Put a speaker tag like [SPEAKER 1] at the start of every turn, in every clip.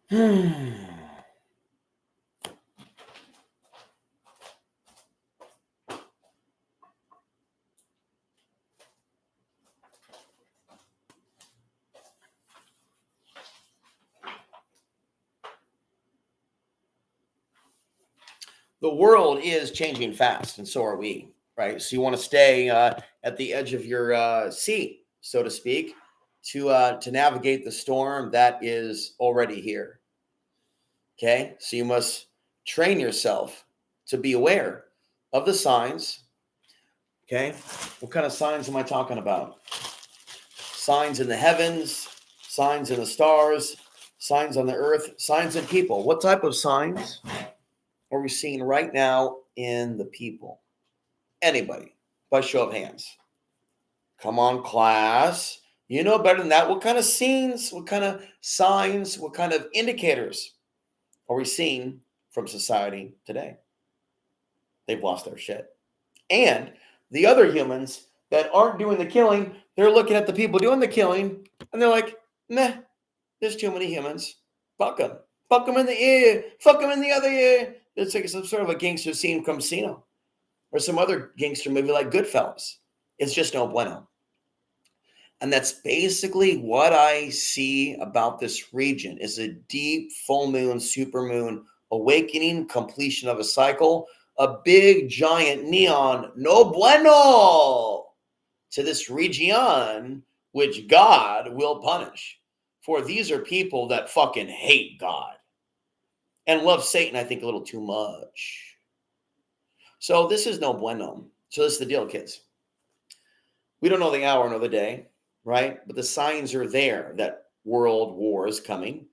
[SPEAKER 1] The world is changing fast, and so are we, right? So you want to stay at the edge of your seat, so to speak, to navigate the storm that is already here. Okay, so you must train yourself to be aware of the signs. Okay, what kind of signs am I talking about? Signs in the heavens, signs in the stars, signs on the earth, signs in people. What type of signs are we seeing right now in the people? Anybody, by show of hands. Come on, class. You know better than that. What kind of scenes, what kind of signs, what kind of indicators are we seeing from society today? They've lost their shit. And the other humans that aren't doing the killing, they're looking at the people doing the killing and they're like, meh, there's too many humans. Fuck them. Fuck them in the ear. Fuck them in the other ear. It's like some sort of a gangster scene from Casino or some other gangster movie like Goodfellas. It's just no bueno. And that's basically what I see about this region is a deep full moon, super moon, awakening, completion of a cycle, a big giant neon, no bueno to this region, which God will punish. For these are people that fucking hate God and love Satan, I think, a little too much. So this is no bueno. So this is the deal, kids. We don't know the hour nor the day, right? But the signs are there that world war is coming.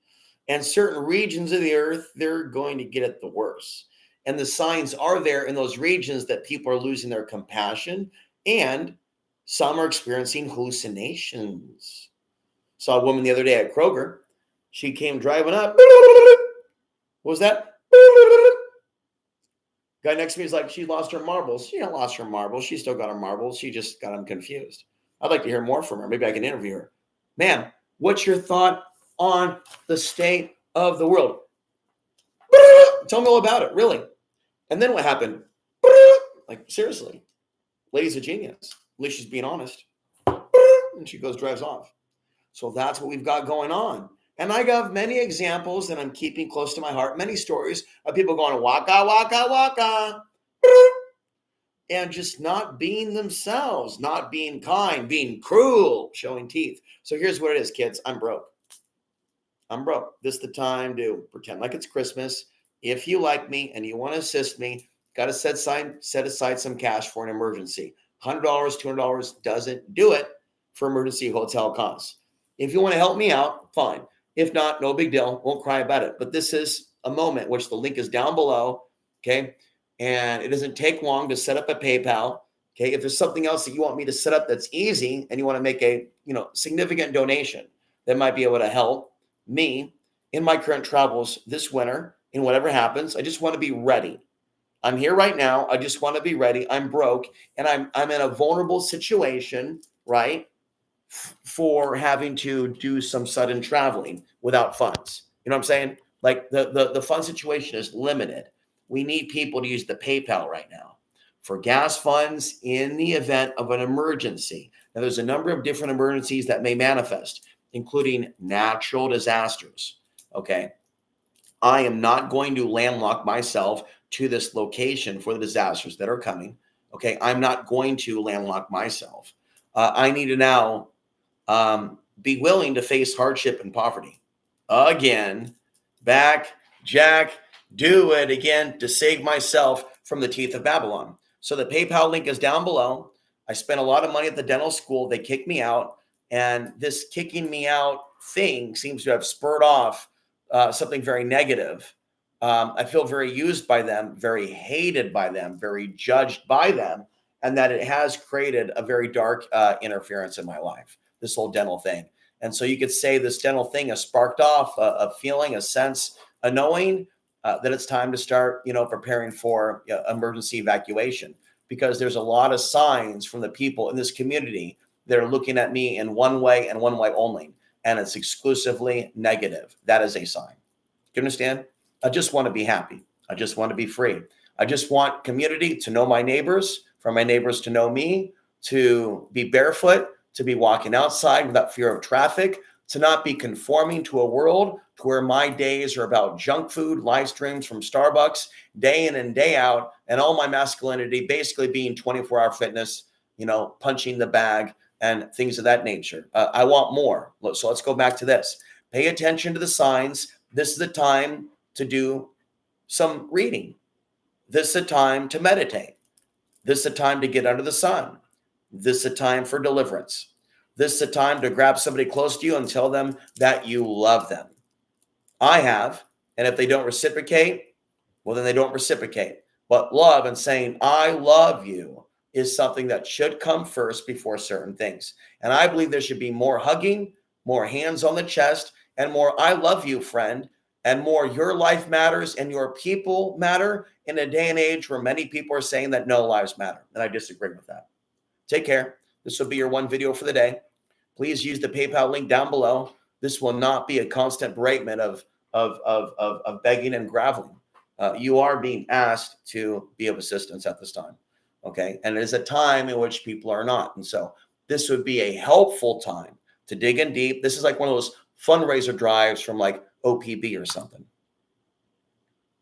[SPEAKER 1] And certain regions of the earth, they're going to get it the worst. And the signs are there in those regions that people are losing their compassion and some are experiencing hallucinations. Saw a woman the other day at Kroger. She came driving up. What was that? Guy next to me is like, she lost her marbles. She ain't lost her marbles. She still got her marbles. She just got them confused. I'd like to hear more from her. Maybe I can interview her. Ma'am, what's your thought on the state of the world? Tell me all about it, really. And then what happened? Like, seriously. Lady's a genius. At least she's being honest. And she goes, drives off. So that's what we've got going on. And I got many examples that I'm keeping close to my heart, many stories of people going, waka, waka, waka, and just not being themselves, not being kind, being cruel, showing teeth. So here's what it is, kids. I'm broke. I'm broke. This is the time to pretend like it's Christmas. If you like me and you want to assist me, got to set aside some cash for an emergency. $100, $200 doesn't do it for emergency hotel costs. If you want to help me out, fine. If not, no big deal. Won't cry about it. But this is a moment, which the link is down below. Okay. And it doesn't take long to set up a PayPal. Okay. If there's something else that you want me to set up that's easy and you want to make a significant donation that might be able to help me in my current travels this winter, in whatever happens, I just want to be ready. I'm here right now. I just want to be ready. I'm broke and I'm in a vulnerable situation, right? For having to do some sudden traveling without funds. You know what I'm saying? Like the fund situation is limited. We need people to use the PayPal right now for gas funds in the event of an emergency. Now, there's a number of different emergencies that may manifest, including natural disasters. Okay. I am not going to landlock myself to this location for the disasters that are coming. Okay. I'm not going to landlock myself. I need to now be willing to face hardship and poverty. Again, Jack, do it again to save myself from the teeth of Babylon. So the PayPal link is down below. I spent a lot of money at the dental school. They kicked me out. And this kicking me out thing seems to have spurred off something very negative. I feel very used by them, very hated by them, very judged by them, and that it has created a very dark interference in my life, this whole dental thing. And so you could say this dental thing has sparked off a feeling, a sense, a knowing that it's time to start, preparing for emergency evacuation, because there's a lot of signs from the people in this community that are looking at me in one way and one way only. And it's exclusively negative. That is a sign. you understand? I just want to be happy. I just want to be free. I just want community, to know my neighbors, for my neighbors to know me, to be barefoot, to be walking outside without fear of traffic, to not be conforming to a world to where my days are about junk food, live streams from Starbucks, day in and day out, and all my masculinity basically being 24-hour fitness, punching the bag and things of that nature. I want more. So let's go back to this. Pay attention to the signs. This is the time to do some reading. This is a time to meditate. This is a time to get under the sun. This is a time for deliverance. This is a time to grab somebody close to you and tell them that you love them. I have, and if they don't reciprocate, well, then they don't reciprocate. But love and saying, I love you, is something that should come first before certain things. And I believe there should be more hugging, more hands on the chest, and more I love you, friend, and more your life matters and your people matter in a day and age where many people are saying that no lives matter. And I disagree with that. Take care. This will be your one video for the day. Please use the PayPal link down below. This will not be a constant beratement of begging and groveling. You are being asked to be of assistance at this time. Okay. And it is a time in which people are not. And so this would be a helpful time to dig in deep. This is like one of those fundraiser drives from like OPB or something.